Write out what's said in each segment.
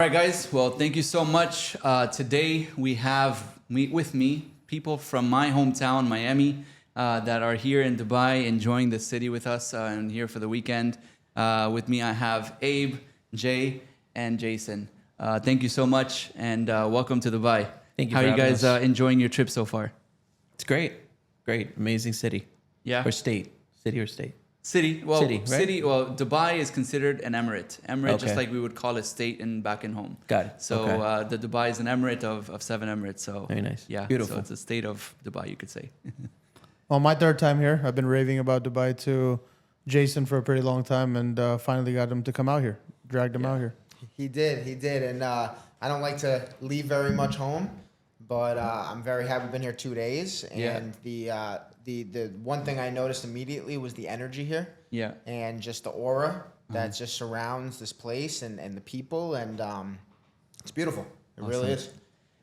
All right, guys. Well, thank you so much. Today we have with me people from my hometown, Miami, that are here in Dubai, enjoying the city with us and here for the weekend. With me, I have Abe, Jay, and Jason. Thank you so much, and welcome to Dubai. Thank you. How for are you having guys us. enjoying your trip so far? It's great, amazing city. Yeah. Or state, city or state. City. Well, City, right? Well, Dubai is considered an emirate. Emirate, just Okay. like we would call a state back in home. Got it. So Okay. the Dubai is an emirate of 7 emirates. So Very nice. Yeah, Beautiful. So it's a state of Dubai, you could say. Well, my third time here. I've been raving about Dubai to Jason for a pretty long time, and finally got him to come out here. Dragged him out here. He did. And I don't like to leave very much home, but I'm very happy. We've been here 2 days. And the one thing I noticed immediately was the energy here. Yeah. And just the aura that just surrounds this place and the people. And it's beautiful. It really is.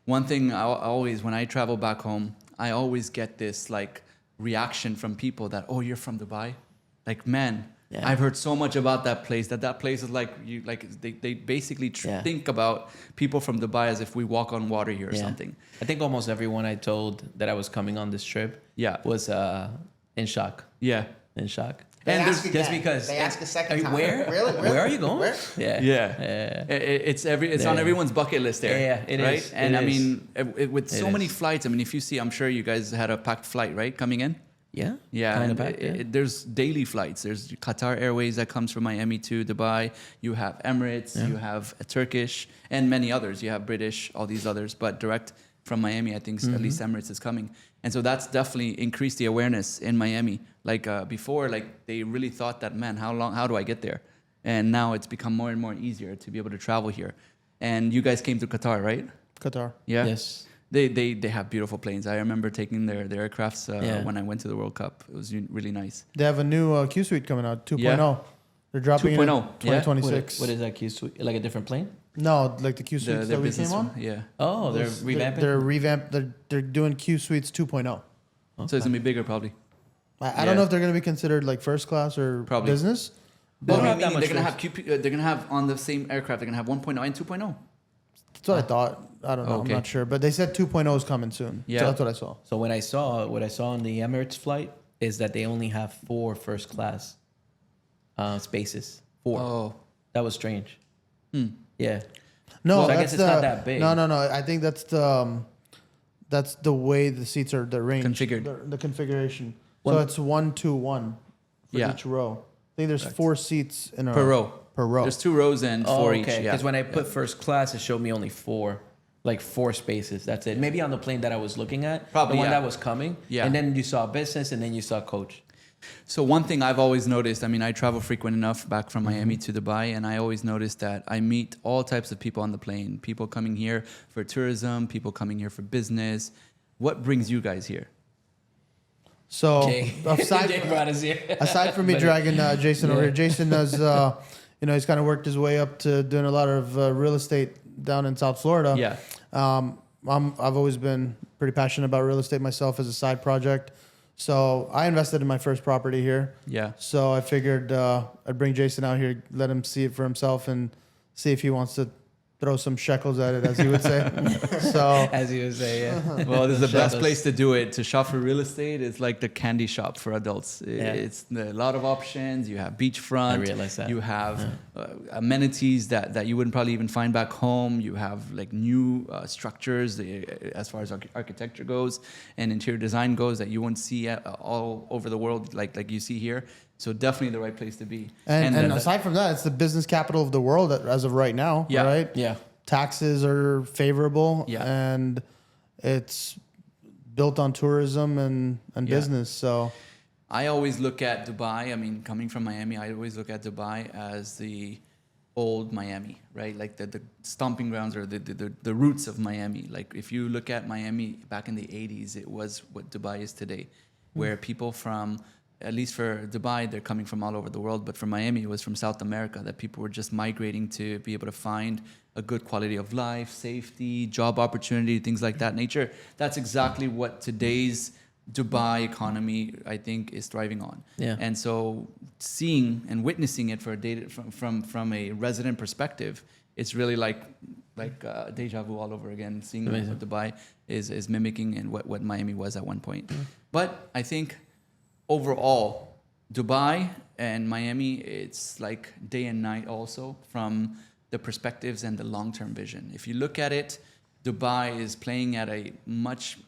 One thing I always, when I travel back home, I always get this like reaction from people that, oh, you're from Dubai? Like, man, Yeah. I've heard so much about that place, that place is like, they basically think about people from Dubai as if we walk on water here or something. I think almost everyone I told that I was coming on this trip was in shock. Yeah. In shock. They And ask there's- again. Just because They ask a second time. Where? Really? Where are you going? Where? Yeah. Yeah. It's on Yeah. everyone's bucket list there. Yeah, it right? is. And It I is. mean, with so It many is. flights, I mean, if you see, I'm sure you guys had a packed flight, right? Coming in? Yeah. Yeah, Kind and of back, there's daily flights. There's Qatar Airways that comes from Miami to Dubai. You have Emirates, you have Turkish, and many others. You have British, all these others, but direct from Miami, I think at least Emirates is coming. And so that's definitely increased the awareness in Miami. Like before, like they really thought that, man, how do I get there? And now it's become more and more easier to be able to travel here. And you guys came to Qatar, right? Qatar. Yeah. Yes. They have beautiful planes. I remember taking their aircrafts Yeah. when I went to the World Cup. It was really nice. They have a new Q Suite coming out, 2.0. Yeah. They're dropping it 2.0, in yeah? 2026. What is that Q suite? Like a different plane? No, like the Q Suites that we business came on. one, yeah. Oh, they're Those- revamping. They're revamped. They're doing Q Suites 2.0. So it's gonna be bigger probably. I don't know if they're going to be considered like first class or Probably. business. They don't have that Meaning much they're gonna space. have they're gonna have on the same aircraft. They're gonna have 1.0 and 2.0. That's what I thought. I don't know. Okay. I'm not sure. But they said 2.0 is coming soon. Yeah. So that's what I saw. So what I saw on the Emirates flight is that they only have 4 first class spaces. 4. Oh, That was strange. Yeah. No, So I that's guess it's not that big. No. I think that's the way the seats are arranged. Configured. The configuration. One- So it's 1-2-1 for Yeah. each row. I think there's 4 seats in a per row. Per row. There's 2 rows and 4 each. okay. Yeah. Because when I put first class, it showed me only 4, like 4 spaces. That's it. Maybe on the plane that I was looking at, Probably, the one yeah. that was coming. Yeah. And then you saw business, and then you saw coach. So one thing I've always noticed, I mean, I travel frequent enough back from Miami to Dubai, and I always notice that I meet all types of people on the plane. People coming here for tourism, people coming here for business. What brings you guys here? So Jay brought us here. aside from me dragging Jason over here, Jason has, he's kind of worked his way up to doing a lot of real estate down in South Florida. Yeah. I've always been pretty passionate about real estate myself as a side project. So I invested in my first property here. Yeah. So I figured I'd bring Jason out here, let him see it for himself, and see if he wants to throw some shekels at it, as he would say. So As you would say, yeah. Well, this is the best Shadows. place to do it. To shop for real estate is like the candy shop for adults. Yeah. It's a lot of options. You have beachfront. I realize that. You have amenities that you wouldn't probably even find back home. You have like new structures as far as architecture goes and interior design goes that you won't see all over the world like you see here. So definitely the right place to be. and aside from that, it's the business capital of the world as of right now. Yeah. Right. Yeah. Taxes are favorable. Yeah. And it's built on tourism and Yeah. business. So I always look at Dubai. I mean, coming from Miami, I always look at Dubai as the old Miami, right? Like the stomping grounds or the roots of Miami. Like if you look at Miami back in the 80s, it was what Dubai is today, where people from, at least for Dubai, they're coming from all over the world. But for Miami, it was from South America that people were just migrating to be able to find a good quality of life, safety, job opportunity, things like that nature. That's exactly what today's Dubai economy, I think, is thriving on. Yeah. And so seeing and witnessing it for a data from a resident perspective, it's really like deja vu all over again, seeing Amazing. what Dubai is mimicking and what Miami was at one point. But I think overall, Dubai and Miami, it's like day and night also from the perspectives and the long-term vision. If you look at it, Dubai is playing at a much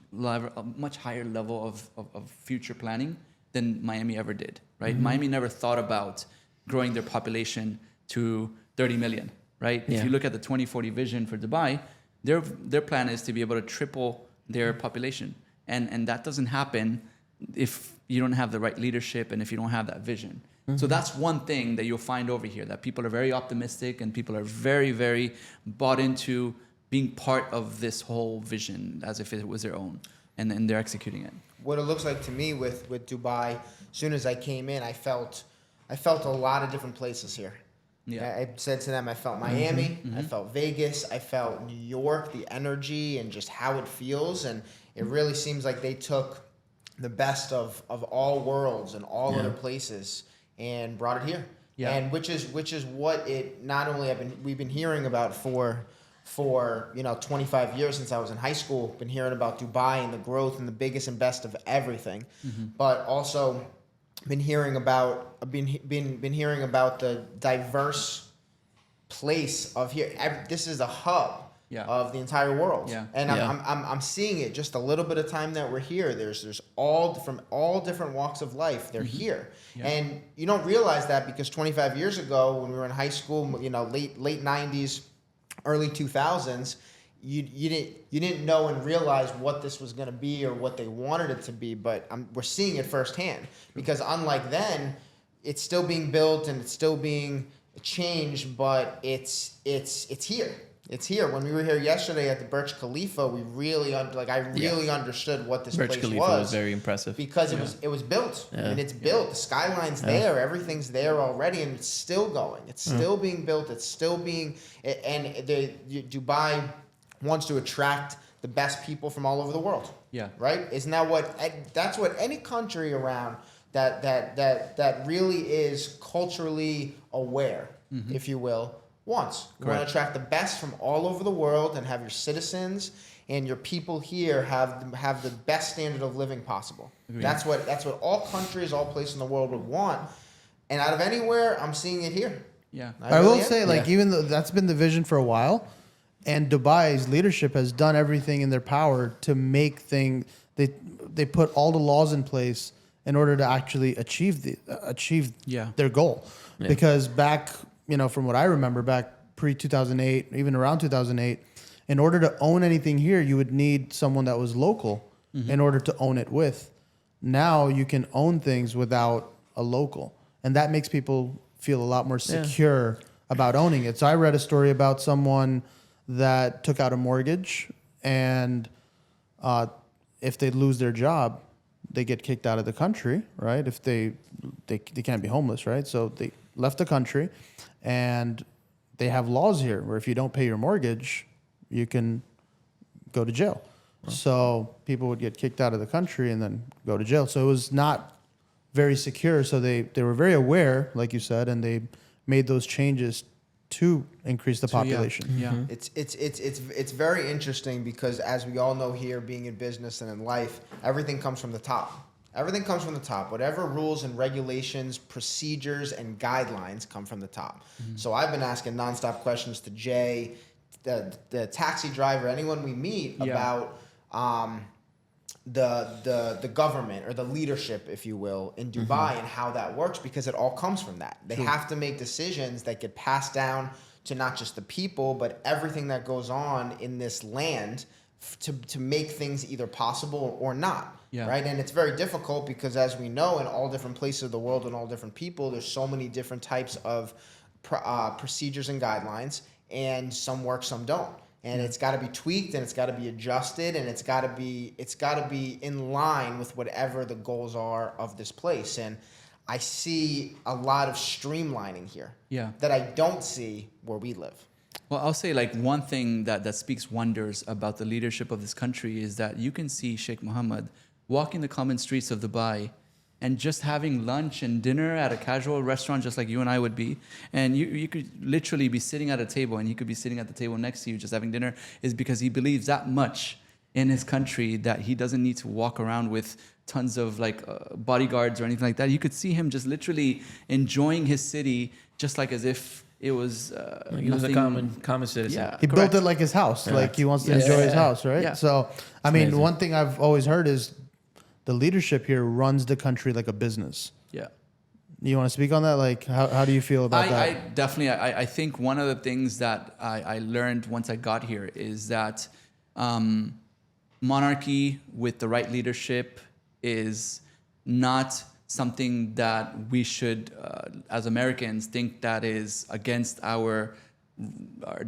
higher level of future planning than Miami ever did, right? Miami never thought about growing their population to 30 million, right? Yeah. If you look at the 2040 vision for Dubai, their plan is to be able to triple their population. And that doesn't happen if you don't have the right leadership and if you don't have that vision. So that's one thing that you'll find over here, that people are very optimistic and people are very, very bought into being part of this whole vision as if it was their own, and then they're executing it. What it looks like to me with Dubai, as soon as I came in, I felt a lot of different places here. Yeah. I said to them, I felt Miami, I felt Vegas, I felt New York, the energy and just how it feels. And it really seems like they took the best of all worlds and all other places and brought it here. Yeah. And which is what it not only we've been hearing about for 25 years since I was in high school, been hearing about Dubai and the growth and the biggest and best of everything, but also been hearing about the diverse place of here. This is the hub of the entire world, and I'm seeing it just a little bit of time that we're here. There's from all different walks of life. They're here, and you don't realize that because 25 years ago when we were in high school, late 90s. Early 2000s, you didn't know and realize what this was going to be or what they wanted it to be, but we're seeing it firsthand. Because unlike then, it's still being built and it's still being changed, but it's here. It's here. When we were here yesterday at the Burj Khalifa, we really understood what this Burj place Khalifa was very impressive because it was built. I mean, it's built. The skyline's there. Everything's there already, and it's still going. It's still being built. It's still being. And Dubai wants to attract the best people from all over the world. Yeah. Right? Isn't that that's what any country around that really is culturally aware, if you will, wants. You want to attract the best from all over the world and have your citizens and your people here have the best standard of living possible. Agreed. That's what all countries, all places in the world would want. And out of anywhere, I'm seeing it here. Yeah. I will say, even though that's been the vision for a while, and Dubai's leadership has done everything in their power to make things. They put all the laws in place in order to actually achieve their goal. Yeah. Because back, from what I remember, back pre-2008, even around 2008, in order to own anything here, you would need someone that was local in order to own it with. Now you can own things without a local, and that makes people feel a lot more secure about owning it. So I read a story about someone that took out a mortgage, and if they lose their job, they get kicked out of the country, right? If they can't be homeless, right? So they left the country, and they have laws here where if you don't pay your mortgage, you can go to jail. So people would get kicked out of the country and then go to jail. So it was not very secure. So they were very aware, like you said, and they made those changes to increase the population. Yeah. It's very interesting because, as we all know here, being in business and in life, everything comes from the top. Everything comes from the top. Whatever rules and regulations, procedures, and guidelines come from the top. So I've been asking nonstop questions to Jay, the taxi driver, anyone we meet about the government or the leadership, if you will, in Dubai and how that works, because it all comes from that. They have to make decisions that get passed down to not just the people, but everything that goes on in this land to make things either possible or not. Yeah. Right. And it's very difficult because, as we know, in all different places of the world and all different people, there's so many different types of procedures and guidelines, and some work, some don't. And it's got to be tweaked, and it's got to be adjusted, and it's got to be in line with whatever the goals are of this place. And I see a lot of streamlining here that I don't see where we live. Well, I'll say one thing that speaks wonders about the leadership of this country is that you can see Sheikh Mohammed walking the common streets of Dubai and just having lunch and dinner at a casual restaurant, just like you and I would be, and you could literally be sitting at a table, and he could be sitting at the table next to you just having dinner, is because he believes that much in his country that he doesn't need to walk around with tons of like bodyguards or anything like that. You could see him just literally enjoying his city, just like as if it was He was a common citizen. Yeah, He correct. built it like his house. Like he wants to Yes. enjoy his Yeah. house, right? Yeah. So, I mean, amazing. one thing I've always heard is the leadership here runs the country like a business. Yeah. You want to speak on that? Like, how do you feel about that? I definitely, I think one of the things that I learned once I got here is that monarchy with the right leadership is not something that we should, as Americans, think that is against our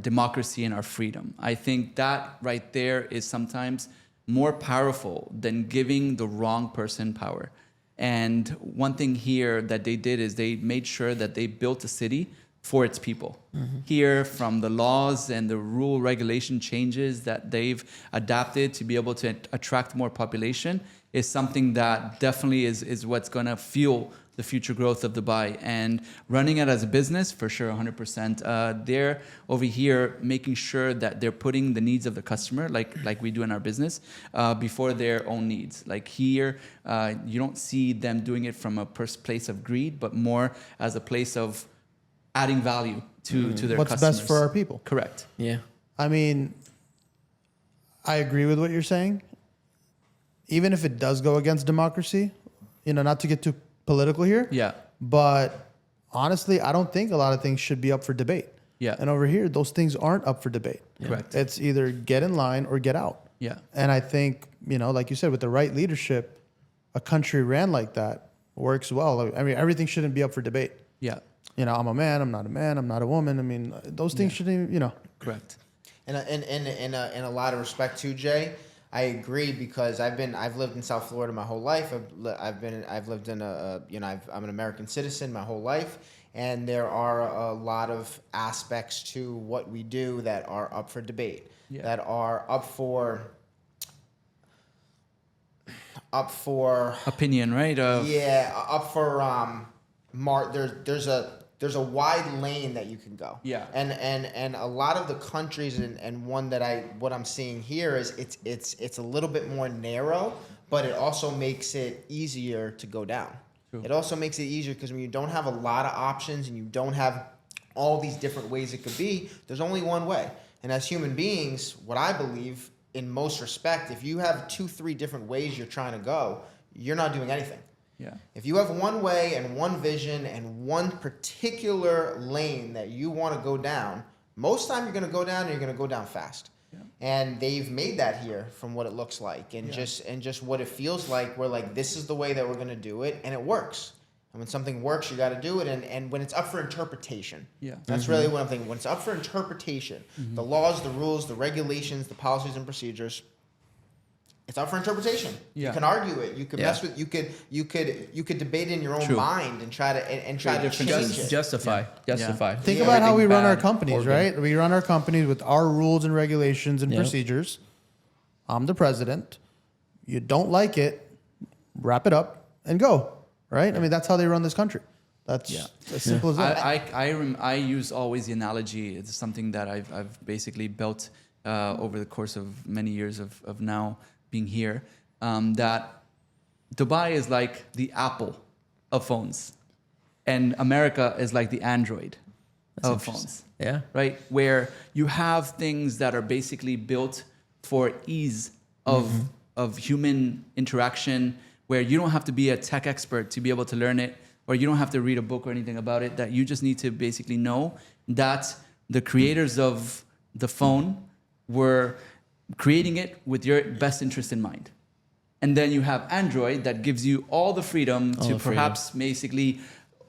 democracy and our freedom. I think that right there is sometimes more powerful than giving the wrong person power. And one thing here that they did is they made sure that they built a city for its people. Here, from the laws and the rule regulation changes that they've adapted to be able to attract more population, is something that definitely is what's going to fuel the future growth of Dubai. And running it as a business, for sure, 100%. They're over here making sure that they're putting the needs of the customer, like we do in our business, before their own needs. Like here, you don't see them doing it from a place of greed, but more as a place of adding value to their What's customers. best for our people? Correct. Yeah. I mean, I agree with what you're saying. Even if it does go against democracy, not to get too political here. Yeah. But honestly, I don't think a lot of things should be up for debate. Yeah. And over here, those things aren't up for debate. Correct. It's either get in line or get out. Yeah. And I think, like you said, with the right leadership, a country ran like that works well. I mean, everything shouldn't be up for debate. Yeah. I'm a man, I'm not a man, I'm not a woman. I mean, those things shouldn't, Correct. And in a lot of respect too, Jay, I agree, because I've lived in South Florida my whole life. I've lived in I'm an American citizen my whole life, and there are a lot of aspects to what we do that are up for debate, that are up for Opinion, right? up for there's a wide lane that you can go. Yeah. And a lot of the countries and one that what I'm seeing here is it's a little bit more narrow, but it also makes it easier to go down. True. It also makes it easier because when you don't have a lot of options and you don't have all these different ways it could be, there's only one way. And as human beings, what I believe in most respect, if you have 2-3 different ways you're trying to go, you're not doing anything. Yeah. If you have one way and one vision and one particular lane that you want to go down, most time you're going to go down and you're going to go down fast. Yeah. And they've made that here from what it looks like and just what it feels like. We're like, this is the way that we're going to do it, and it works. And when something works, you got to do it. And when it's up for interpretation, Yeah. that's really what I'm thinking. When it's up for interpretation, the laws, the rules, the regulations, the policies and procedures, it's up for interpretation. Yeah. You can argue it. You could Yeah. mess with. You could debate it in your own True. mind and try to different change things. it. Justify. think Yeah, about how we everything run our bad companies, or right? We run our companies with our rules and regulations and Yeah. procedures. I'm the president. You don't like it, wrap it up and go, right? I mean, that's how they run this country. That's as simple as that. I use always the analogy. It's something that I've basically built over the course of many years of now being here. That Dubai is like the Apple of phones, and America is like the Android of phones. Yeah. Right? Where you have things that are basically built for ease of human interaction, where you don't have to be a tech expert to be able to learn it, or you don't have to read a book or anything about it, that you just need to basically know that the creators of the phone were creating it with your best interest in mind. And then you have Android that gives you all the freedom to perhaps basically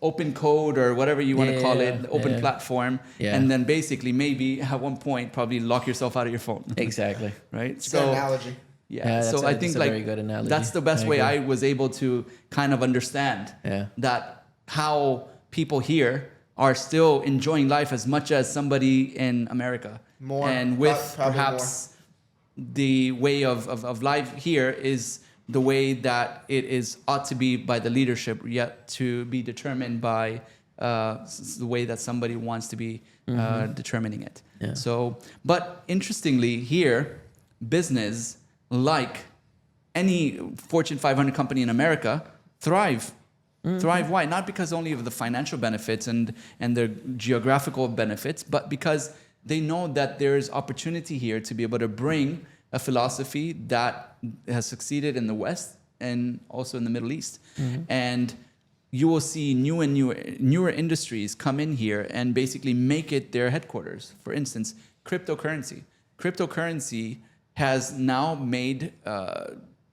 open code or whatever you want to call it, open platform, and then basically maybe at one point probably lock yourself out of your phone. Exactly. Right? It's a good analogy. Yeah, So I think that's a like very good analogy. that's the best I way agree. I was able to kind of understand that how people here are still enjoying life as much as somebody in America. More, and with probably perhaps the way of life here is the way that it is ought to be by the leadership, yet to be determined by the way that somebody wants to be determining it. Yeah. So, but interestingly, here, business, like any Fortune 500 company in America, thrive. Thrive. Why? Not because only of the financial benefits and the geographical benefits, but because they know that there is opportunity here to be able to bring a philosophy that has succeeded in the West and also in the Middle East. And you will see newer industries come in here and basically make it their headquarters. For instance, cryptocurrency. Cryptocurrency has now made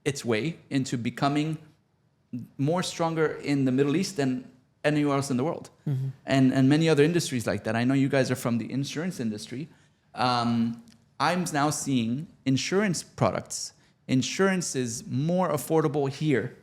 its way into becoming more stronger in the Middle East than anywhere else in the world, and many other industries like that. I know you guys are from the insurance industry. I'm now seeing insurance products. Insurance is more affordable here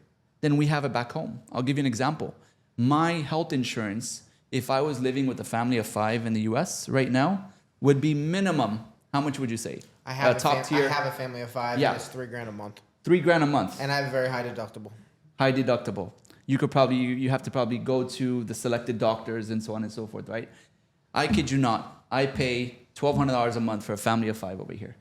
than we have it back home. I'll give you an example. My health insurance, if I was living with a family of 5 in the US right now, would be minimum. How much would you say? I have top tier. I have a family of 5. Yeah. And it's $3,000 a month, $3,000 a month. and I have a very high deductible. High deductible. You could probably, you have to probably go to the selected doctors and so on and so forth, right? I kid you not. I pay $1,200 a month for a family of 5 over here.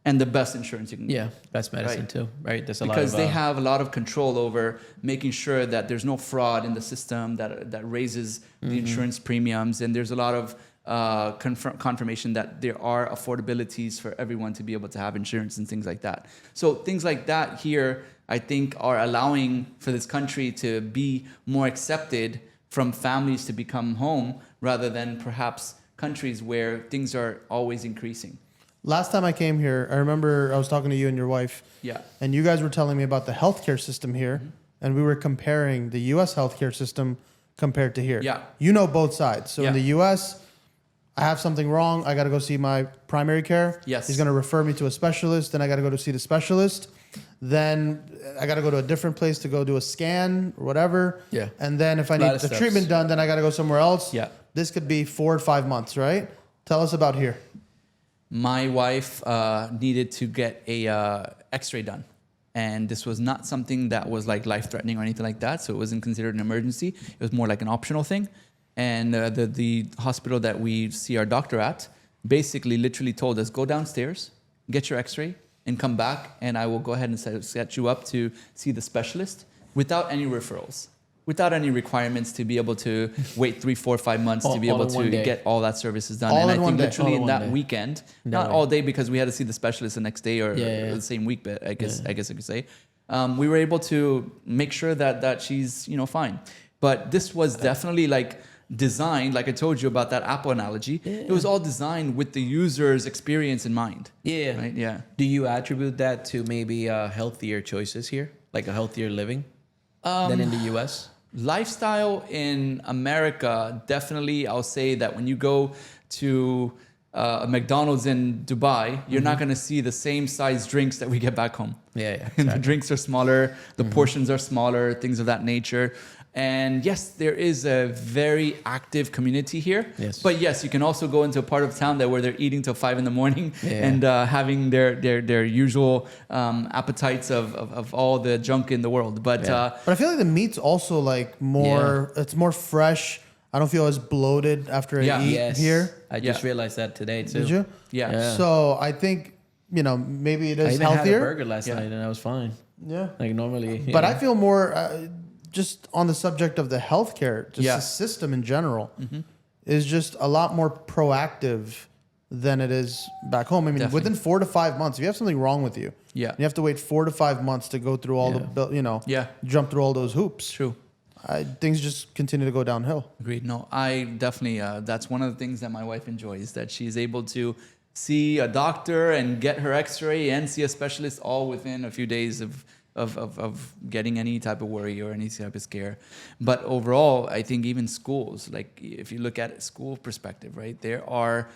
And the best insurance you can get. Yeah, best medicine Right. too, right? There's a Because lot of they have a lot of control over making sure that there's no fraud in the system that raises the insurance premiums. And there's a lot of confirmation that there are affordabilities for everyone to be able to have insurance and things like that. So things like that here, I think, are allowing for this country to be more accepted from families to become home rather than perhaps countries where things are always increasing. Last time I came here, I remember I was talking to you and your wife, Yeah. and you guys were telling me about the healthcare system here, and we were comparing the U.S. healthcare system compared to here. Yeah. You know both sides. So in Yeah. the U.S., I have something wrong. I got to go see my primary care. Yes. He's going to refer me to a specialist. Then I got to go to see the specialist. Then I got to go to a different place to go do a scan or whatever. Yeah. And then if I A lot need of the steps. treatment done, then I got to go somewhere else. Yeah. This could be 4 or 5 months, right? Tell us about here. My wife needed to get a X-ray done, and this was not something that was like life-threatening or anything like that. So it wasn't considered an emergency. It was more like an optional thing. And the hospital that we see our doctor at basically literally told us, go downstairs, get your X-ray, and come back, and I will go ahead and set you up to see the specialist without any referrals, without any requirements to be able to wait 3, 4, 5 months to be All able in one to day. get all that services done. All And in I one think day. literally All in in one that day. weekend, That not way. all day because we had to see the specialist the next day or Yeah. the same week, but I guess I could say, we were able to make sure that she's fine. But this was definitely like designed, like I told you about that Apple analogy. It was all designed with the user's experience in mind. Yeah. Right. Yeah. Do you attribute that to maybe healthier choices here, like a healthier living than in the U.S.? Lifestyle in America, definitely, I'll say that when you go to a McDonald's in Dubai, you're not going to see the same size drinks that we get back home. Yeah, And the exactly. drinks are smaller, the portions are smaller, things of that nature. And yes, there is a very active community here. Yes. But yes, you can also go into a part of town where they're eating till 5 in the morning Yeah. and having their usual appetites of all the junk in the world. But Yeah. But I feel like the meat's also like more, it's more fresh. I don't feel as bloated after I Yeah. eat Yes. here. I just Yeah. realized that today too. Did you? yeah. Yeah. So I think, maybe it I is even had a healthier. burger last Yeah. night and I was fine. Yeah. Like normally. But yeah. I feel more just on the subject of the healthcare, just Yeah. the system in general is just a lot more proactive than it is back home. I mean, Definitely. within 4 to 5 months, if you have something wrong with you, Yeah. you have to wait 4 to 5 months to go through all Yeah. Yeah. jump through all those hoops. True. Things just continue to go downhill. Agreed. No, I definitely, that's one of the things that my wife enjoys, that she's able to see a doctor and get her x-ray and see a specialist all within a few days of getting any type of worry or any type of scare. But overall, I think even schools, like if you look at it, school perspective, right, there are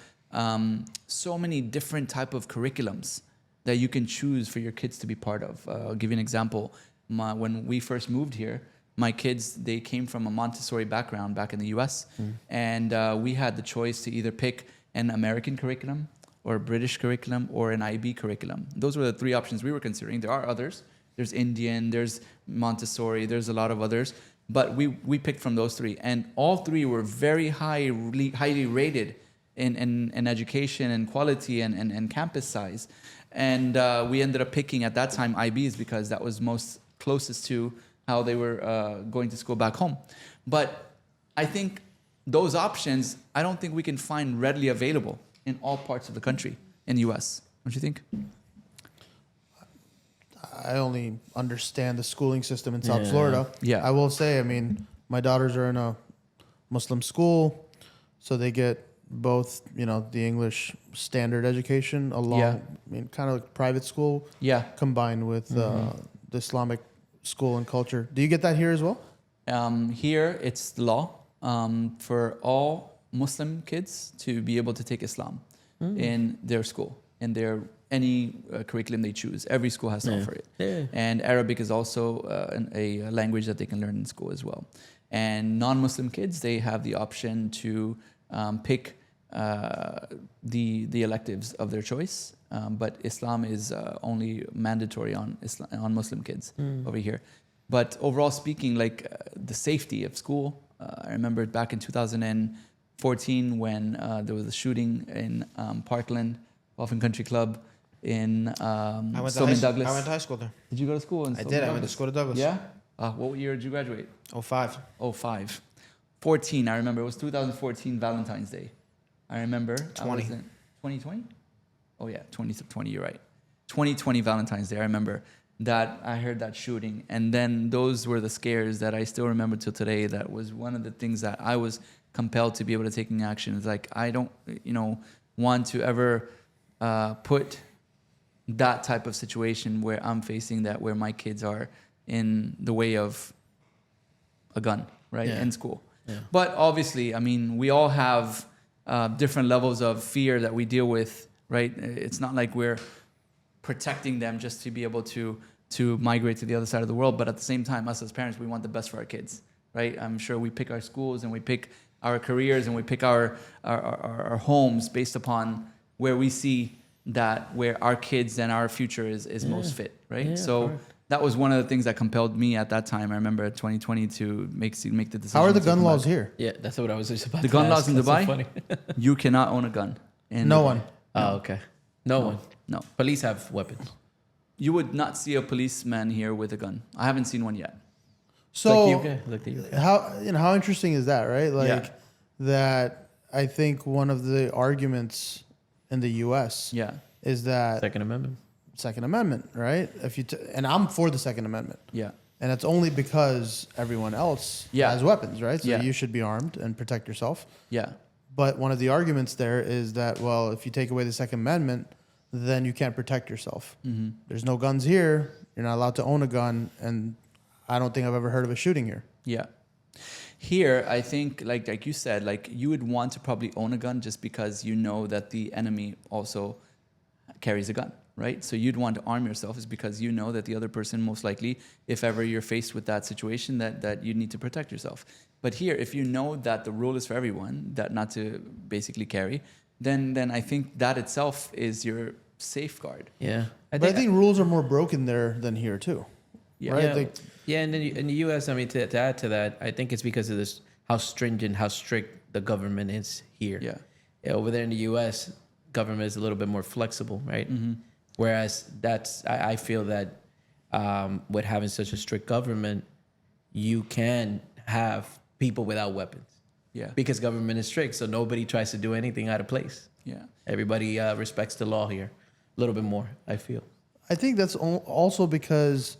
so many different type of curriculums that you can choose for your kids to be part of. I'll give you an example. When we first moved here, my kids, they came from a Montessori background back in the US. And we had the choice to either pick an American curriculum or a British curriculum or an IB curriculum. Those were the 3 options we were considering. There are others. there's Indian, there's Montessori, there's a lot of others. But we picked from those three, and all three were very highly rated in education and quality and campus size. And we ended up picking at that time IBs because that was most closest to how they were going to school back home. But I think those options, I don't think we can find readily available in all parts of the country in the U.S. Don't you think? I only understand the schooling system in South Florida. Yeah. I will say, I mean, my daughters are in a Muslim school, so they get both, you know, the English standard education along, Yeah. I mean, kind of like private school Yeah. combined with the Islamic school and culture. Do you get that here as well? Here, it's the law for all Muslim kids to be able to take Islam in their school, in their any curriculum they choose. Every school has to offer it. Yeah. And Arabic is also a language that they can learn in school as well. And non-Muslim kids, they have the option to pick the electives of their choice. But Islam is only mandatory on Muslim kids over here. But overall speaking, like the safety of school, I remember back in 2014 when there was a shooting in Parkland, Dolphin Country Club in Stillman Douglas. I went to high school there. Did you go to school in I Stillman did. I went to Douglas? school to Douglas. Yeah? What year did you graduate? 05. 05. 14, I remember. It was 2014 Valentine's Day. I remember. 20. 2020? Oh, yeah, 2020, you're right. 2020 Valentine's Day, I remember that I heard that shooting. And then those were the scares that I still remember till today. That was one of the things that I was compelled to be able to take action. It's like, I don't, want to ever put that type of situation where I'm facing that, where my kids are in the way of a gun, right, Yeah. in school. Yeah. But obviously, I mean, we all have different levels of fear that we deal with, right? It's not like we're protecting them just to be able to migrate to the other side of the world. But at the same time, us as parents, we want the best for our kids, right? I'm sure we pick our schools and we pick our careers and we pick our homes based upon where we see that where our kids and our future is most fit, right? Yeah, so correct. that was one of the things that compelled me at that time. I remember at 2020 to make the decision. How are the to gun come laws back. here? Yeah, that's what I was just about The to gun ask. laws in That's so Dubai? funny. You cannot own a gun. In No Dubai. one. Oh, okay. No one. No. Police have weapons. You would not see a policeman here with a gun. I haven't seen one yet. So Like the UK. how interesting is that, right? Like Yeah. that. I think one of the arguments in the U.S. Yeah. is that Second Amendment. Second Amendment, right? If you and I'm for the Second Amendment, Yeah. and it's only because everyone else Yeah. has weapons, right? So Yeah. you should be armed and protect yourself. Yeah. But one of the arguments there is that, well, if you take away the Second Amendment, then you can't protect yourself. Mm-hmm. There's no guns here. You're not allowed to own a gun, and I don't think I've ever heard of a shooting here. Yeah. Here, I think, like you said, like you would want to probably own a gun just because you know that the enemy also carries a gun, right? So you'd want to arm yourself is because you know that the other person most likely, if ever you're faced with that situation, that you need to protect yourself. But here, if you know that the rule is for everyone, that not to basically carry, then I think that itself is your safeguard. Yeah. But I think rules are more broken there than here too. Yeah. Right? Yeah, Like, yeah, and then in the U.S., I mean, to add to that, I think it's because of this how stringent, how strict the government is here. Yeah. Over there in the U.S., government is a little bit more flexible, right? Mm-hmm. Whereas I feel that with having such a strict government, you can have people without weapons. Yeah. Because government is strict, so nobody tries to do anything out of place. Yeah. Everybody respects the law here a little bit more, I feel. I think that's also because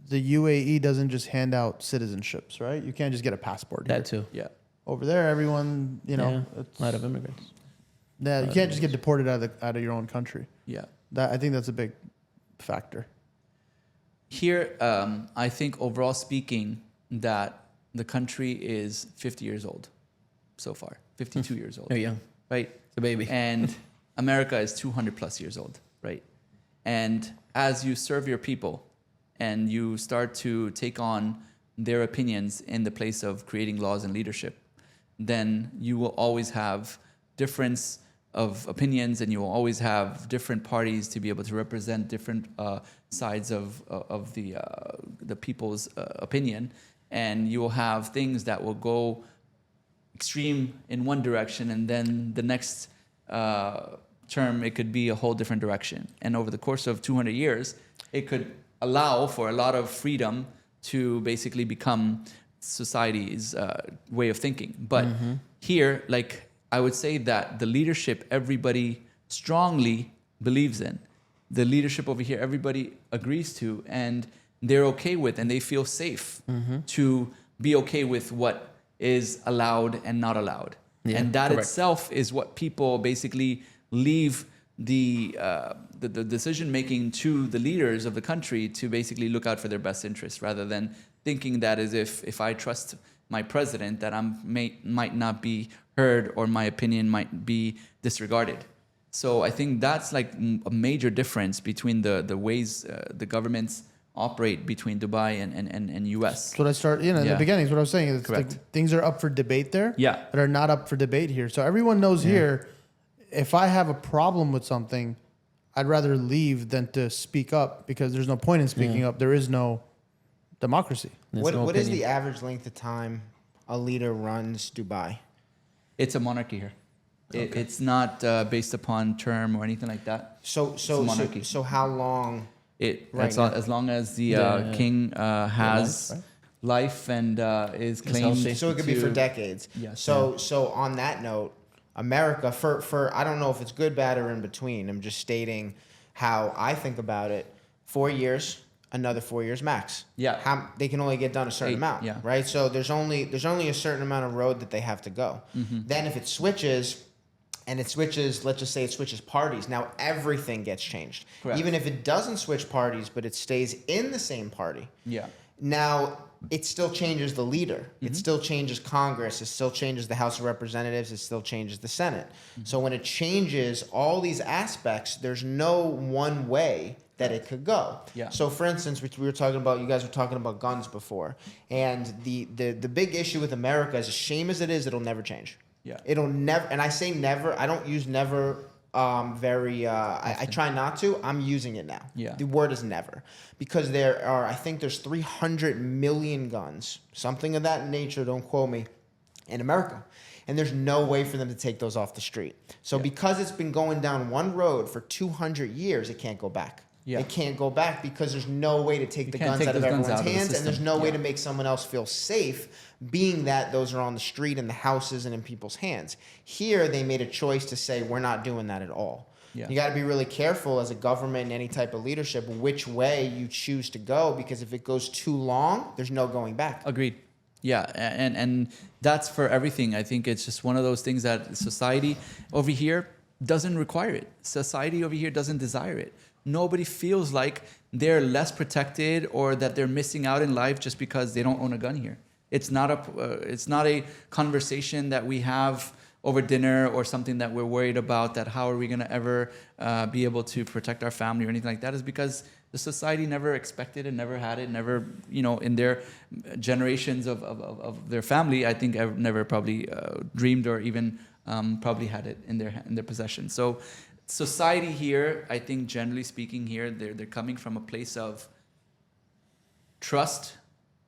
the UAE doesn't just hand out citizenships, right? You can't just get a passport here. That too. Yeah. Over there, everyone, Yeah, it's, a lot of immigrants. yeah, you can't just get deported out of your own country. Yeah. I think that's a big factor. Here, I think overall speaking, that the country is 50 years old so far, 52 years old, You're young. right? It's a baby. And America is 200 plus years old, right? And as you serve your people and you start to take on their opinions in the place of creating laws and leadership, then you will always have difference opinions, and you will always have different parties to be able to represent different sides of the people's opinion, and you will have things that will go extreme in one direction, and then the next term it could be a whole different direction. And over the course of 200 years, it could allow for a lot of freedom to basically become society's way of thinking. But here, like, I would say that the leadership everybody strongly believes in, the leadership over here everybody agrees to, and they're okay with, and they feel safe to be okay with what is allowed and not allowed. Yeah, and that correct. itself is what people basically leave the decision making to the leaders of the country to basically look out for their best interests, rather than thinking that as if I trust my president, that might not be heard, or my opinion might be disregarded. So I think that's like a major difference between the ways the governments operate between Dubai and US. That's what I start, in Yeah. the beginning, is what I was saying. It's Correct. like things are up for debate there Yeah. that are not up for debate here. So everyone knows here, if I have a problem with something, I'd rather leave than to speak up, because there's no point in speaking up. There is no democracy. There's What no is the opinion. average length of time a leader runs Dubai? It's a monarchy here. It's not based upon term or anything like that. So monarchy. so how long? As long as the king has life, right? life and is claimed. healthy. So it could be for to- decades. Yes. So on that note, America, for I don't know if it's good, bad, or in between. I'm just stating how I think about it. 4 years, another 4 years max. Yeah. They can only get done a certain 8, amount. yeah. Right. So there's only a certain amount of road that they have to go. Then if it switches. And it switches, let's just say it switches parties. Now everything gets changed. Correct. Even if it doesn't switch parties, but it stays in the same party. Yeah. Now, it still changes the leader. It still changes Congress. It still changes the House of Representatives. It still changes the Senate. So when it changes all these aspects, there's no one way that it could go. Yeah. So for instance, we were talking about, you guys were talking about guns before. And the big issue with America, as a shame as it is, it'll never change. Yeah. It'll never, and I say never, I don't use never I try not to. I'm using it now. Yeah. The word is never. Because I think there's 300 million guns, something of that nature, don't quote me, in America. And there's no way for them to take those off the street. So because it's been going down one road for 200 years, it can't go back. Yeah. It can't go back because there's no way to take the can't guns take out of those guns everyone's out of the hands, and there's system. no way Yeah. to make someone else feel safe, being that those are on the street, in the houses, and in people's hands. Here, they made a choice to say, we're not doing that at all. Yeah. You got to be really careful as a government and any type of leadership which way you choose to go, because if it goes too long, there's no going back. Agreed. Yeah, and that's for everything. I think it's just one of those things that society over here doesn't require it. Society over here doesn't desire it. Nobody feels like they're less protected or that they're missing out in life just because they don't own a gun here. It's not a conversation that we have over dinner or something that we're worried about, that how are we going to ever be able to protect our family or anything like that. Is because the society never expected it, never had it, never, in their generations of their family, I think I've never probably dreamed or even probably had it in their possession. So society here, I think generally speaking here, they're coming from a place of trust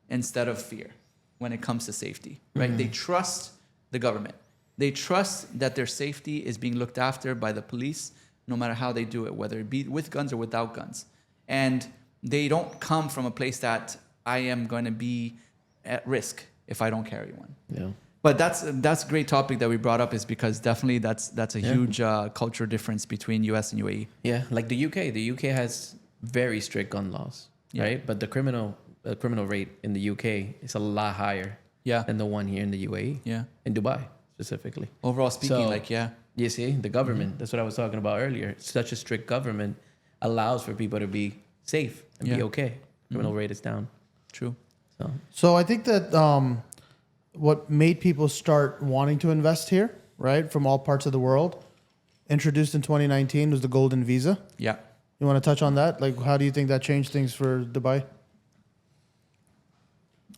instead of fear when it comes to safety, right? Mm-hmm. They trust the government. They trust that their safety is being looked after by the police, no matter how they do it, whether it be with guns or without guns. And they don't come from a place that I am going to be at risk if I don't carry one. Yeah. But that's a great topic that we brought up, is because definitely that's a huge cultural difference between US and UAE. Yeah, like the UK. The UK has very strict gun laws, Yeah. right? But the criminal rate in the UK is a lot higher Yeah. than the one here in the UAE, Yeah. in Dubai specifically. Overall speaking, So- You see, the government, that's what I was talking about earlier. Such a strict government allows for people to be safe and be Yeah. okay. Criminal rate is down. True. So So I think that what made people start wanting to invest here, right, from all parts of the world, introduced in 2019, was the Golden Visa. Yeah. You want to touch on that? Like, how do you think that changed things for Dubai?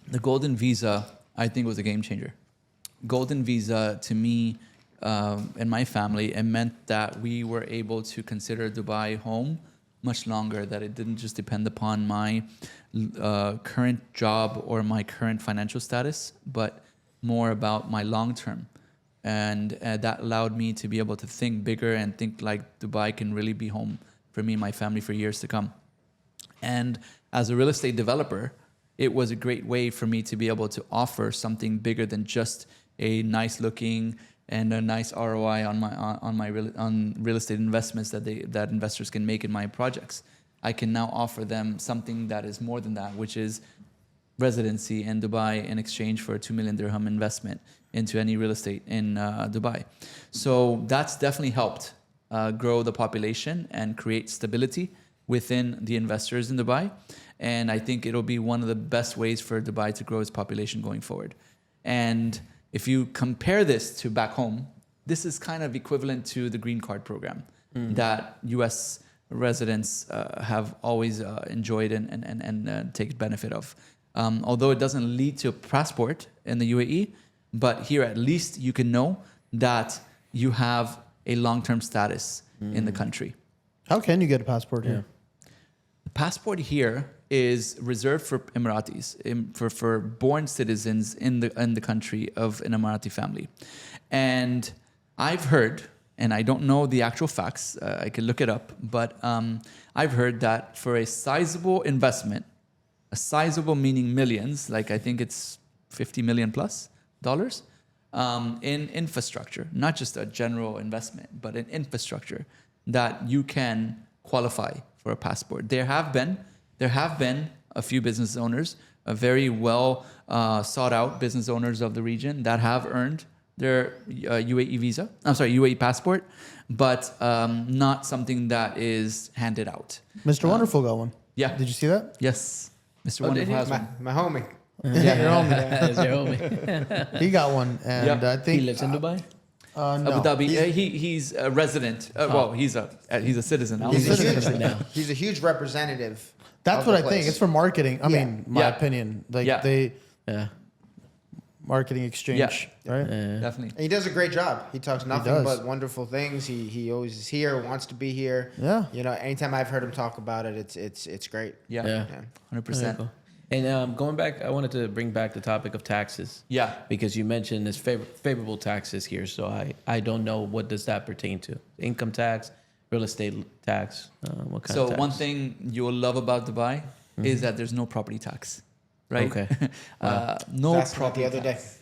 The Golden Visa, I think, was a game changer. Golden Visa, to me, and my family, it meant that we were able to consider Dubai home much longer, that it didn't just depend upon my current job or my current financial status, but more about my long term. And that allowed me to be able to think bigger and think like Dubai can really be home for me and my family for years to come. And as a real estate developer, it was a great way for me to be able to offer something bigger than just a nice looking and a nice ROI on real estate investments that investors can make in my projects. I can now offer them something that is more than that, which is residency in Dubai in exchange for a 2 million dirham investment into any real estate in Dubai. So that's definitely helped grow the population and create stability within the investors in Dubai. And I think it'll be one of the best ways for Dubai to grow its population going forward. And if you compare this to back home, this is kind of equivalent to the green card program that US residents have always enjoyed and take benefit of. Although it doesn't lead to a passport in the UAE, but here at least you can know that you have a long-term status in the country. How can you get a passport here? The passport here is reserved for Emiratis, for born citizens in the country of an Emirati family. And I've heard, and I don't know the actual facts, I can look it up, but I've heard that for a sizable investment, a sizable meaning millions, like I think it's 50 million plus dollars, in infrastructure, not just a general investment, but in infrastructure, that you can qualify for a passport. There have been a few business owners, a very well sought out business owners of the region that have earned their UAE passport, but not something that is handed out. Mr. Wonderful got one. Yeah. Did you see that? Yes. Mr. Wonderful has one. My homie. Yeah, your homie. Is your homie. He got one, and Yeah. I think He lives in Dubai? No. Abu Dhabi. He's a resident. Well, he's a citizen now. He's a citizen now. He's a huge representative. That's of what the I think. place. It's for marketing. I mean, my Yeah. opinion. Like Yeah. they Yeah. marketing exchange, right? Definitely. And he does a great job. He talks nothing does. but wonderful things. He always is here, wants to be here. Yeah. You know, anytime I've heard him talk about it, it's great. Yeah. Yeah. 100%. Very cool. And going back, I wanted to bring back the topic of taxes. Yeah. Because you mentioned this favorable taxes here. So I don't know, what does that pertain to? Income tax, real estate tax, what kind of tax? So one thing you'll love about Dubai is that there's no property tax, right? Okay. No That's what property the other tax. day.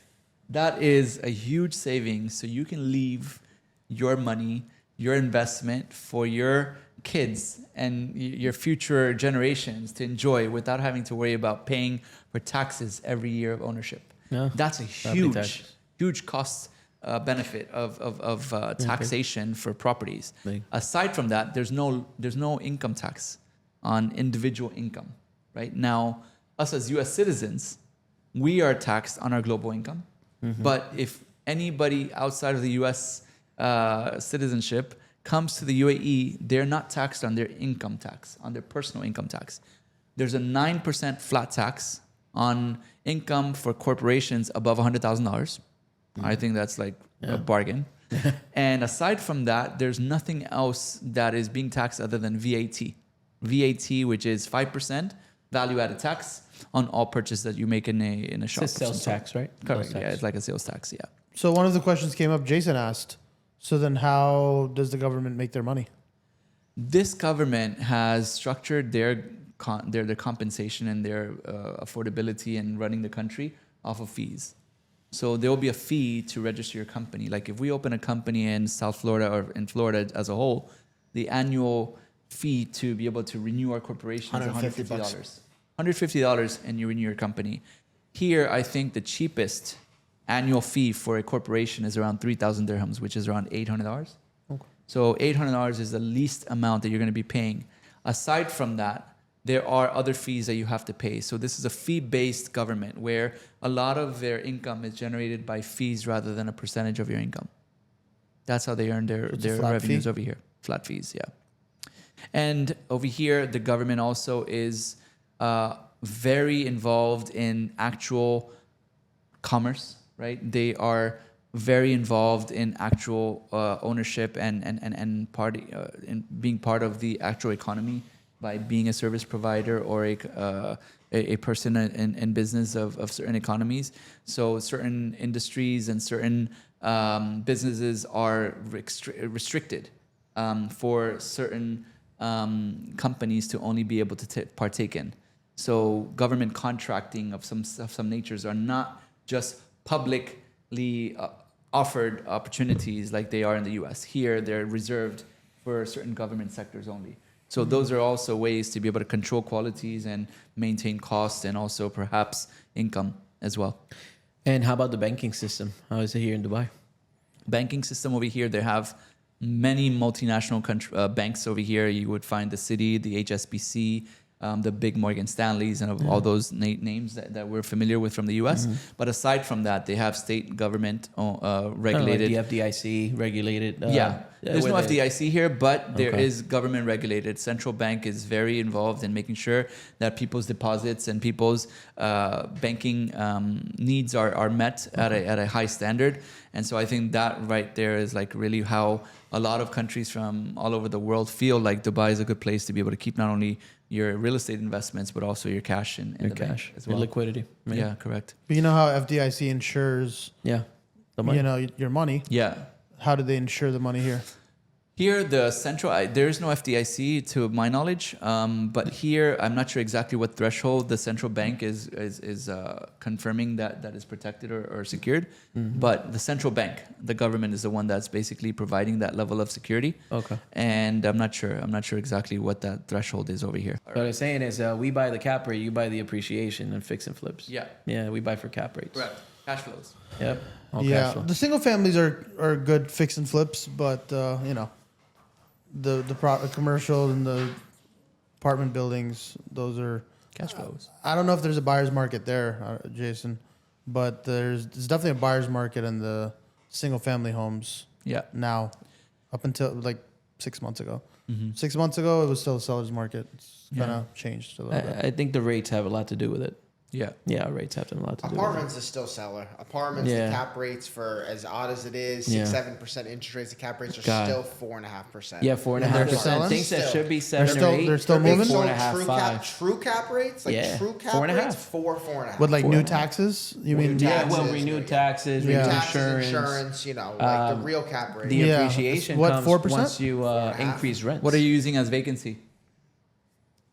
That is a huge savings. So you can leave your money, your investment for your kids and your future generations to enjoy without having to worry about paying for taxes every year of ownership. Yeah. That's a Property taxes. huge cost benefit of taxation for properties. Big. Aside from that, there's no income tax on individual income. Right now, us as U.S. citizens, we are taxed on our global income. But if anybody outside of the U.S. Citizenship comes to the UAE, they're not taxed on their income tax, on their personal income tax. There's a 9% flat tax on income for corporations above $100,000. I think that's like a bargain. And aside from that, there's nothing else that is being taxed other than VAT. VAT, which is 5% value-added tax on all purchases that you make in a shop. It's a sales tax, right? Correct. Sales Yeah, tax. it's like a sales tax. Yeah. So one of the questions came up. Jason asked. So then, how does the government make their money? This government has structured their compensation and their affordability and running the country off of fees. So there will be a fee to register your company. Like if we open a company in South Florida or in Florida as a whole, the annual fee to be able to renew our corporation is $150. $150 and you renew your company. Here, I think the cheapest annual fee for a corporation is around 3,000 dirhams, which is around $800. Okay. So $800 is the least amount that you're going to be paying. Aside from that, there are other fees that you have to pay. So this is a fee-based government where a lot of their income is generated by fees rather than a percentage of your income. That's how they earn their flat revenues fee? over here. Flat fees, yeah. And over here, the government also is very involved in actual commerce, right? They are very involved in actual ownership and party in being part of the actual economy by being a service provider or a person in business of certain economies. So certain industries and certain businesses are restricted for certain companies to only be able to partake in. So government contracting of some natures are not just publicly offered opportunities like they are in the U.S. Here, they're reserved for certain government sectors only. So those are also ways to be able to control qualities and maintain costs and also perhaps income as well. And how about the banking system? How is it here in Dubai? Banking system over here, they have many multinational banks over here. You would find the Citi, the HSBC, the big Morgan Stanleys, and all those names that we're familiar with from the U.S. But aside from that, they have state government regulated. Like the FDIC regulated. There's no FDIC here, but there is government regulated. Central bank is very involved in making sure that people's deposits and people's banking needs are met at a high standard. And so I think that right there is like really how a lot of countries from all over the world feel like Dubai is a good place to be able to keep not only your real estate investments, but also your cash in the bank as well. Your liquidity. Right? Yeah, correct. But you know how FDIC insures, The money. you know, your money. Yeah. How do they insure the money here? Here, the central, there is no FDIC to my knowledge, but here, I'm not sure exactly what threshold the central bank is confirming that is protected or secured. But the central bank, the government, is the one that's basically providing that level of security. Okay. And I'm not sure exactly what that threshold is over here. What I'm saying is we buy the cap rate, you buy the appreciation and fix and flips. Yeah. Yeah, we buy for cap rates. Correct. Cash flows. Yep. All Yeah, cash flow. the single families are good fix and flips, but you know, the commercial and the apartment buildings, those are Cash flows. I don't know if there's a buyer's market there, Jason, but there's definitely a buyer's market in the single family homes Yeah. now. Up until like 6 months ago. 6 months ago, it was still a seller's market. It's kind of changed a little bit. I think the rates have a lot to do with it. Yeah. Yeah, rates have a lot to do with it. Apartments is still seller. Apartments, Yeah. the cap rates for as odd as it is, Yeah. 6-7% interest rates. The cap rates are God. still 4.5%. Yeah, They're 4.5%. selling? Things that Still. should be 7 still- or 8. they're still They're moving? being sold 4.5, true 5. true cap rates, like Yeah. true cap 4.5. rates, 4.5. With like Four new and a half. taxes, you mean? New Yeah, taxes, well, renewed taxes, Yeah. renewed taxes, insurance. you know, like the Um, real cap rate. The Yeah. appreciation What, comes 4%? once you 4.5. increase rents. What are you using as vacancy?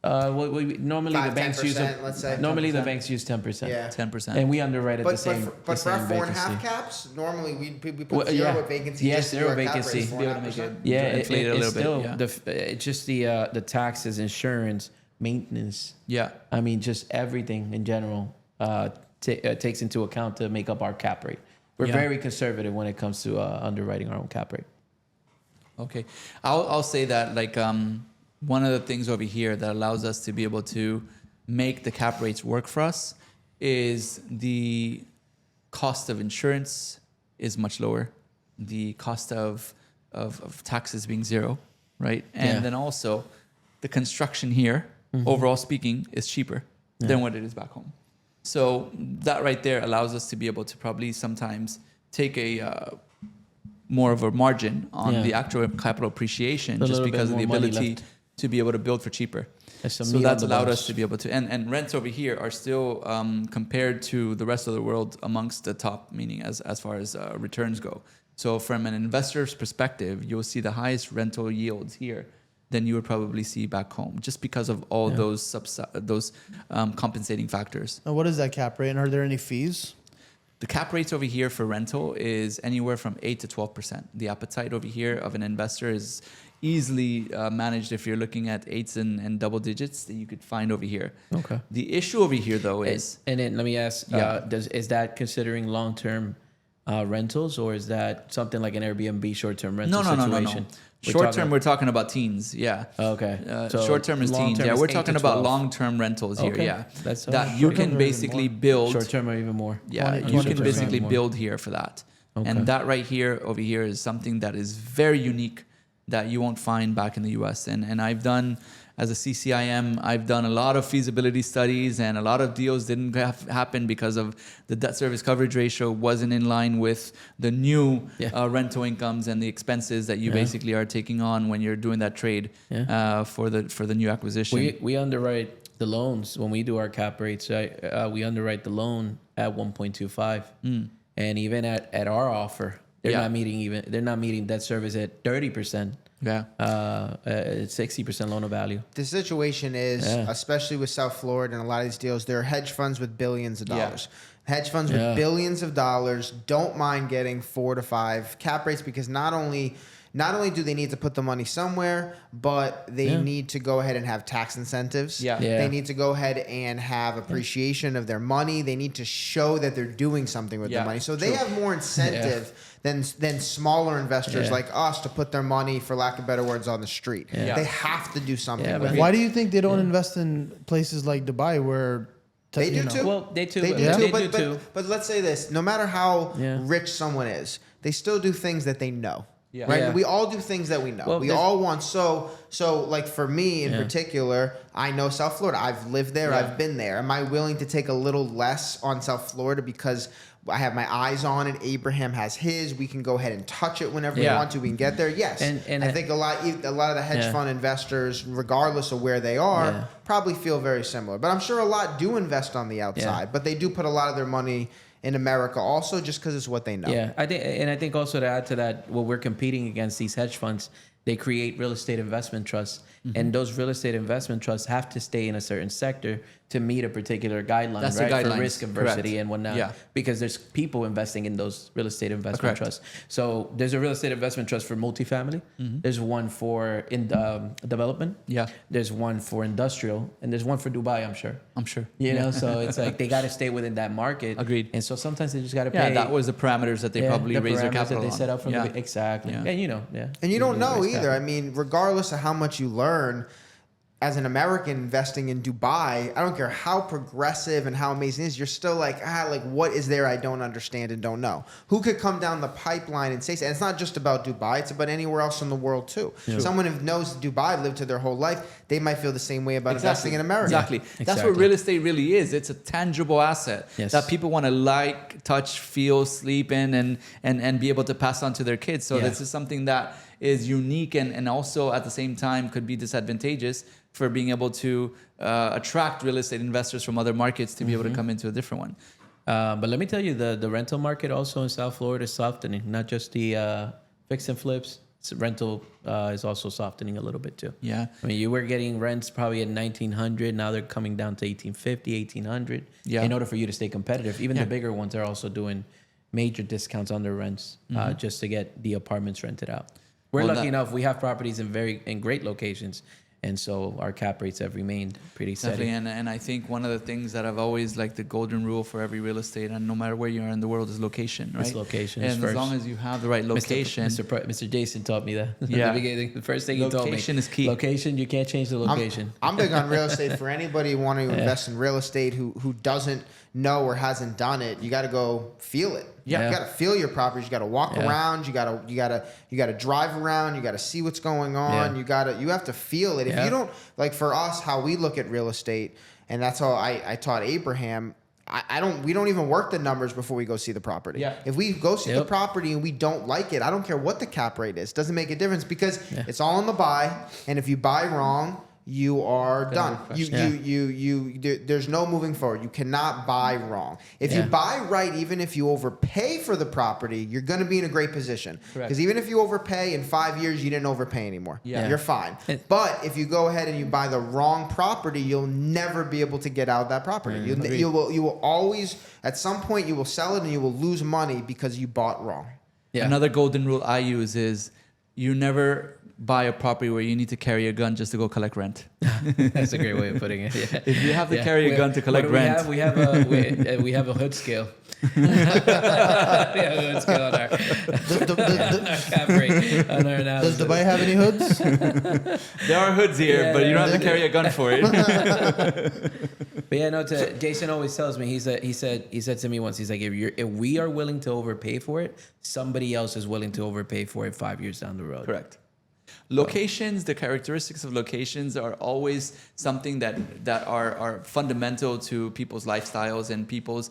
Normally 5, the banks use 10%, let's say. normally the 10%. banks use 10%. Yeah. 10%. And we underwrite at the same but the for same our 4.5 vacancy. caps, normally we put Well, 0 yeah. with vacancy. Yes, just to do 0 our cap rate vacancy. is Be able to make 4.5%. it Yeah, inflate it a it's little still bit. Yeah. it's just the taxes, insurance, maintenance. Yeah. I mean, just everything in general takes into account to make up our cap rate. We're Yeah. very conservative when it comes to underwriting our own cap rate. Okay, I'll say that like one of the things over here that allows us to be able to make the cap rates work for us is the cost of insurance is much lower, the cost of taxes being 0, right? And Yeah. then also the construction here, overall speaking, is cheaper than what it is back home. So that right there allows us to be able to probably sometimes take a more of a margin on Yeah. the actual capital appreciation A just little bit because of the more money ability left. to be able to build for cheaper. There's some So meat on that's the allowed bones. us to be able to, and rents over here are still compared to the rest of the world amongst the top, meaning as far as returns go. So from an investor's perspective, you'll see the highest rental yields here than you would probably see back home, just because of all those compensating factors. And what is that cap rate? And are there any fees? The cap rates over here for rental is anywhere from 8 to 12%. The appetite over here of an investor is easily managed if you're looking at 8s and double digits that you could find over here. Okay. The issue over here, though, is And then let me ask, Yeah. is that considering long-term rentals, or is that something like an Airbnb short-term rental no. situation? Short term, we're talking about teens. Yeah. Okay. So Short term is teens. long-term Yeah, is we're 8 talking to about 12. long term rentals here. Okay. Yeah. That's that you short-term can or even basically more. build. Short-term or even more. Yeah, 20, you can 20% basically more. build here for that. Okay. And that right here over here is something that is very unique that you won't find back in the US. And I've done, as a CCIM, I've done a lot of feasibility studies, and a lot of deals didn't happen because of the debt service coverage ratio wasn't in line with the new rental incomes and the expenses that you basically are taking on when you're doing that trade for the new acquisition. We underwrite the loans when we do our cap rates. We underwrite the loan at 1.25, and even at our offer, they're not meeting debt service at 30%. Yeah. 60% loan of value. The situation is, especially with South Florida and a lot of these deals, there are hedge funds with billions of dollars. Hedge funds with billions of dollars don't mind getting 4 to 5 cap rates, because not only do they need to put the money somewhere, but they need to go ahead and have tax incentives. They need to go ahead and have appreciation of their money. They need to show that they're doing something with their money. So they have more incentive than smaller investors like us to put their money, for lack of better words, on the street. They have to do something with it. Why do you think they don't invest in places like Dubai where They do too. Well, they do. They They do do too. But let's say this: no matter how rich someone is, they still do things that they know. Yeah. Right. Yeah. We all do things that we know. Well, we all want so like for me in particular, I know South Florida. I've lived there. I've been there. Am I willing to take a little less on South Florida because I have my eyes on it? Abraham has his. We can go ahead and touch it whenever we want to. We can get there. Yes. And I think a lot of the hedge fund investors, regardless of where they are, probably feel very similar. But I'm sure a lot do invest on the outside, but they do put a lot of their money in America also, just because it's what they know. Yeah, I think also to add to that, what we're competing against these hedge funds, they create real estate investment trusts, and those real estate investment trusts have to stay in a certain sector to meet a particular guideline, That's right? the guidelines. For risk adversity Correct. and whatnot. Yeah. Because there's people investing in those real estate investment Correct. trusts. So there's a real estate investment trust for multifamily. There's one for development. Yeah. There's one for industrial, and there's one for Dubai, I'm sure. Yeah. You know, so it's like they got to stay within that market. Agreed. And so sometimes they just got to Yeah, pay. that was the parameters that they probably the raised their parameters capital that they on. set up from Yeah. the exactly. Yeah. And And you don't know raise either. capital. I mean, regardless of how much you learn, as an American investing in Dubai, I don't care how progressive and how amazing it is, you're still like what is there I don't understand and don't know? Who could come down the pipeline and say, and it's not just about Dubai, it's about anywhere else in the world too. Someone who knows Dubai, lived to their whole life, they might feel the same way about investing in America. Exactly. That's what real estate really is. It's a tangible asset that people want to like, touch, feel, sleep in, and be able to pass on to their kids. So this is something that is unique and also at the same time could be disadvantageous for being able to attract real estate investors from other markets to be able to come into a different one. But let me tell you, the rental market also in South Florida is softening, not just the fix and flips. Rental is also softening a little bit too. Yeah. I mean, you were getting rents probably at $1,900. Now they're coming down to $1,850, $1,800. Yeah. In order for you to stay competitive. Even the bigger ones are also doing major discounts on their rents just to get the apartments rented out. We're lucky enough. We have properties in great locations. And so our cap rates have remained pretty steady. Definitely, and I think one of the things that I've always like the golden rule for every real estate, and no matter where you are in the world, is location, right? It's location. And is as first. long as you have the right location, Mr. Jason taught me that. Yeah. At the beginning, the first thing he told me. Location is key. Location, you can't change the location. I'm big on real estate. For anybody wanting to invest in real estate who doesn't know or hasn't done it, you got to go feel it. Yeah. You got to feel your properties. You got to walk around. You got to drive around. You got to see what's going on. Yeah. You have to feel it. If you don't, like for us, how we look at real estate, and that's how I taught Abraham. We don't even work the numbers before we go see the property. Yeah. If we go see the property and we don't like it, I don't care what the cap rate is. Doesn't make a difference because it's all in the buy. And if you buy wrong, you are done. There's no moving forward. You cannot buy wrong. If you buy right, even if you overpay for the property, you're going to be in a great position. Because even if you overpay in 5 years, you didn't overpay anymore. Yeah. You're fine. But if you go ahead and you buy the wrong property, you'll never be able to get out of that property. You will always, at some point, you will sell it and you will lose money because you bought wrong. Yeah. Another golden rule I use is you never buy a property where you need to carry a gun just to go collect rent. That's a great way of putting it. Yeah. If you have to carry a gun to collect rent, we have a hood scale. We have a hood scale on our cap rate, on our analysis. Does Dubai have any hoods? there are hoods here, but you don't have to carry a gun for it. But yeah, Jason always tells me, he said to me once, he's like, if we are willing to overpay for it, somebody else is willing to overpay for it 5 years down the road. Correct. Locations, the characteristics of locations are always something that are fundamental to people's lifestyles and people's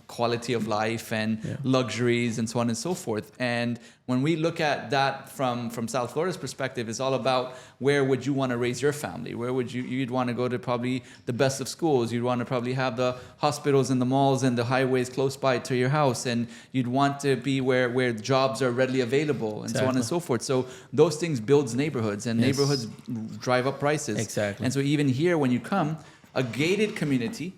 quality of life and luxuries and so on and so forth. And when we look at that from South Florida's perspective, it's all about where would you want to raise your family? Where would you'd want to go to probably the best of schools. You'd want to probably have the hospitals and the malls and the highways close by to your house. And you'd want to be where jobs are readily available and so on and so forth. So those things builds neighborhoods, and neighborhoods drive up prices. Exactly. And so even here, when you come, a gated community,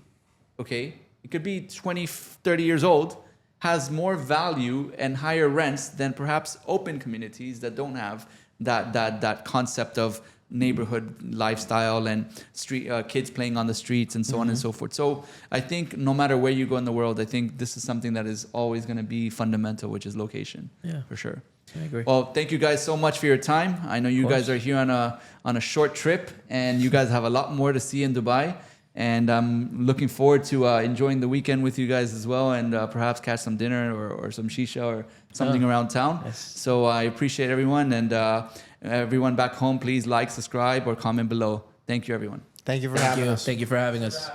okay, it could be 20, 30 years old, has more value and higher rents than perhaps open communities that don't have that concept of neighborhood lifestyle and street kids playing on the streets and so on and so forth. So I think no matter where you go in the world, I think this is something that is always going to be fundamental, which is location. Yeah, for sure. I agree. Well, thank you guys so much for your time. I know you guys are here on a short trip, and you guys have a lot more to see in Dubai. And I'm looking forward to enjoying the weekend with you guys as well, and perhaps catch some dinner or some shisha or something around town. Yes. So I appreciate everyone, and everyone back home, please like, subscribe, or comment below. Thank you, everyone. Thank you for having us. Thank you for having us.